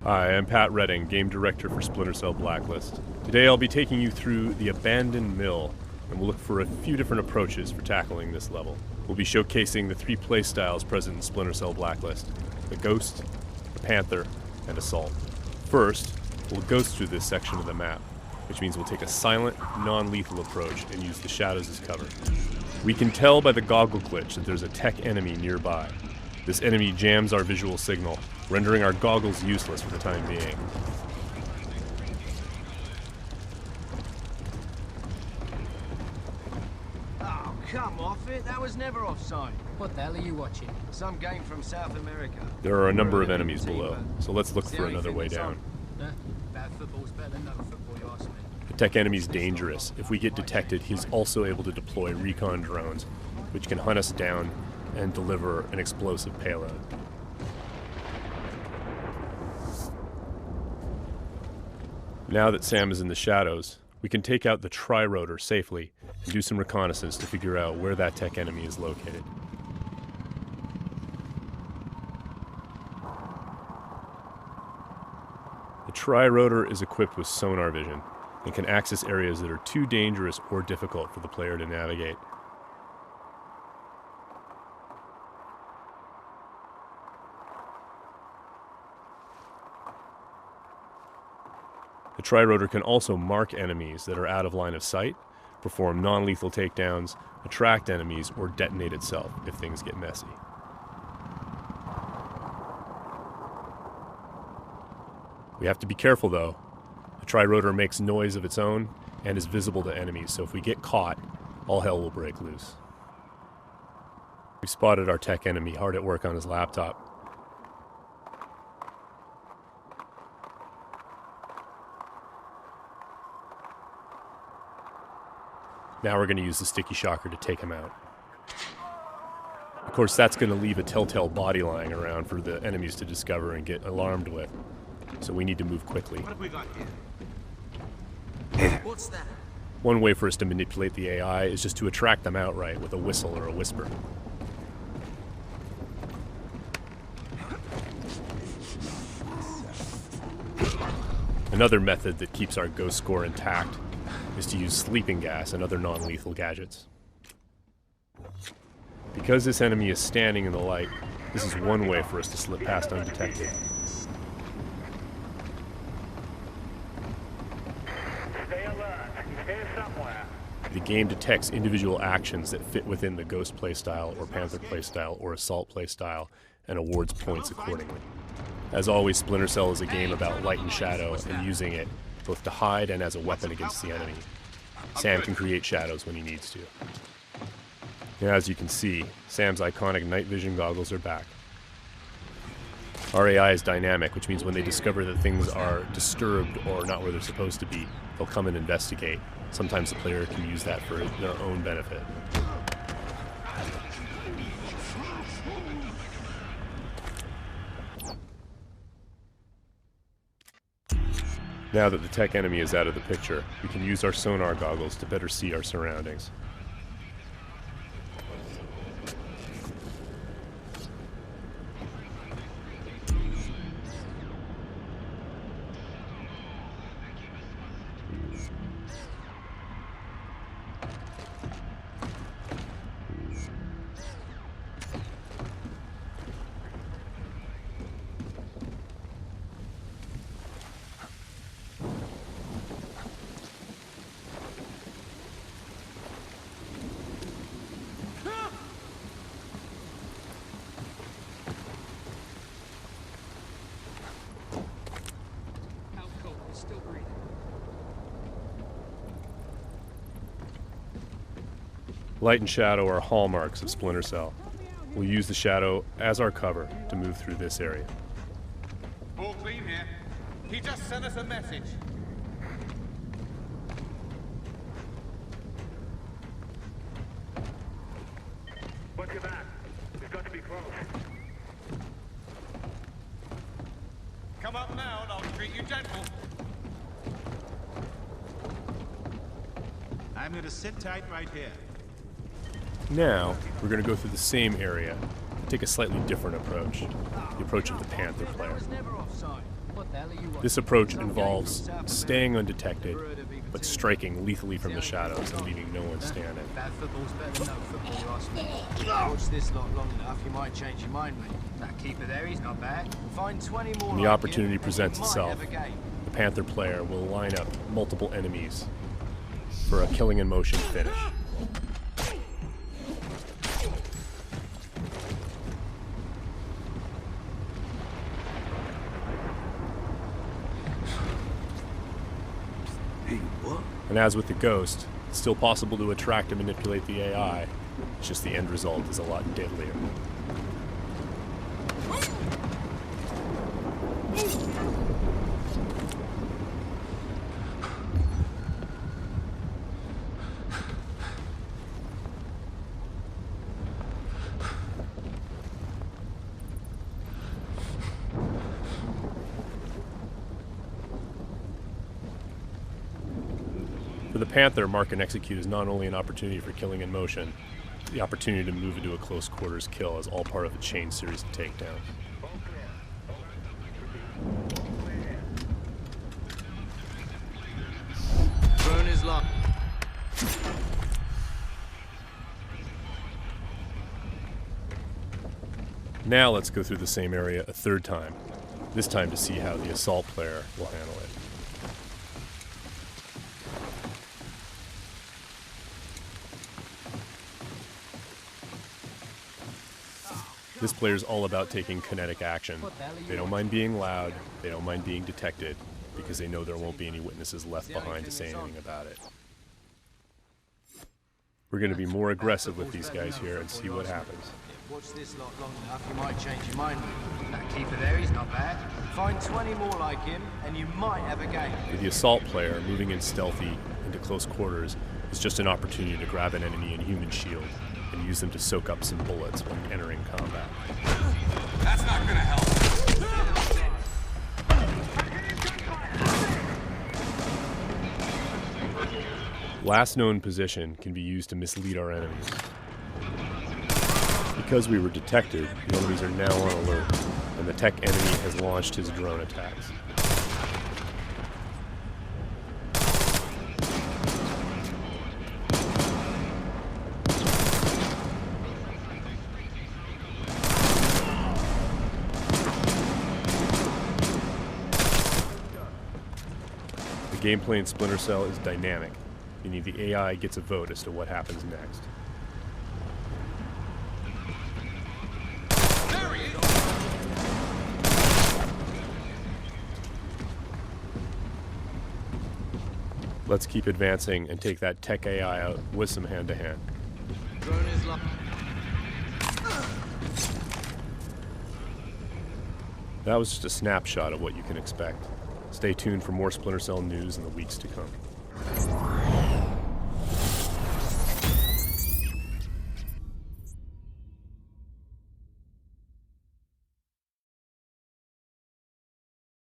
Hi, I'm Pat Redding, Game Director for Splinter Blacklist. Today I'll be taking you through the Abandoned Mill, and we'll look for a few different approaches for tackling this level. We'll be showcasing the three playstyles present in Splinter Blacklist: the Ghost, the Panther, and Assault. First, we'll ghost through this section of the map, which means we'll take a silent, non-lethal approach and use the shadows as cover. We can tell by the goggle glitch that there's a tech enemy nearby. This enemy jams our visual signal, rendering our goggles useless for the time being. Oh, come off it. That was never offside. What the hell are you watching? Some game from South America. There are a number of enemies below, so let's look for another way down. Bad football's better than no football, you ask me. The tech enemy's dangerous. If we get detected, he's also able to deploy recon drones, which can hunt us down and deliver an explosive payload. Now that Sam is in the shadows, we can take out the tri-rotor safely and do some reconnaissance to figure out where that tech enemy is located. The tri-rotor is equipped with sonar vision and can access areas that are too dangerous or difficult for the player to navigate. The tri-rotor can also mark enemies that are out of line of sight, perform non-lethal takedowns, attract enemies, or detonate itself if things get messy. We have to be careful though. The tri-rotor makes noise of its own and is visible to enemies, so if we get caught, all hell will break loose. We spotted our tech enemy hard at work on his laptop. Now we're going to use the sticky shocker to take him out. Of course, that's going to leave a telltale body lying around for the enemies to discover and get alarmed with. So we need to move quickly. What have we got here? What's that? One way for us to manipulate the AI is just to attract them outright with a whistle or a whisper. Another method that keeps our ghost score intact is to use sleeping gas and other non-lethal gadgets. Because this enemy is standing in the light, this is one way for us to slip past undetected. Stay alert. He's here somewhere. The game detects individual actions that fit within the Ghost playstyle or Panther playstyle or Assault playstyle and awards points accordingly. As always, Splinter Cell is a game about light and shadow and using it both to hide and as a weapon against the enemy. Sam can create shadows when he needs to. Now, as you can see, Sam's iconic night vision goggles are back. Our AI is dynamic, which means when they discover that things are disturbed or not where they're supposed to be, they'll come and investigate. Sometimes the player can use that for their own benefit. Now that the tech enemy is out of the picture, we can use our sonar goggles to better see our surroundings. Still breathing. Light and shadow are hallmarks of Splinter Cell. We'll use the shadow as our cover to move through this area. All clean here. He just sent us a message. What's your back? We've got to be close. Come up now and I'll treat you gentle. I'm gonna sit tight right here. Now, we're going to go through the same area, take a slightly different approach, the approach of the Panther player. That was never offside. What the hell are you watching? This approach involves staying undetected, but striking lethally from the shadows and leaving no one standing. Bad football's better than no football, you ask me. Watch this lot long enough, you might change your mind, mate. That keeper there, he's not bad. Find 20 more When the like opportunity him, and presents you might itself, have a game. the Panther player will line up multiple enemies for a killing in motion finish. And as with the Ghost, it's still possible to attract and manipulate the AI. It's just the end result is a lot deadlier. For the Panther, mark and execute is not only an opportunity for killing in motion, the opportunity to move into a close quarters kill is all part of a chain series of takedowns. Drone is locked. Now let's go through the same area a third time, this time to see how the assault player will handle it. This player's all about taking kinetic action. They don't mind being loud, they don't mind being detected, because they know there won't be any witnesses left behind to say anything about it. We're going to be more aggressive with these guys here and see what happens. Watch this lot long enough, you might change your mind, mate. That keeper there, he's not bad. Find 20 more like him, and you might have a game. For the assault player, moving in stealthy into close quarters is just an opportunity to grab an enemy in human shield and use them to soak up some bullets when entering combat. That's not gonna help. Last known position can be used to mislead our enemies. Because we were detected, the enemies are now on alert, and the tech enemy has launched his drone attacks. The gameplay in Splinter Cell is dynamic, meaning the AI gets a vote as to what happens next. Let's keep advancing and take that tech AI out with some hand-to-hand. Drone is locked. That was just a snapshot of what you can expect. Stay tuned for more Splinter Cell news in the weeks to come.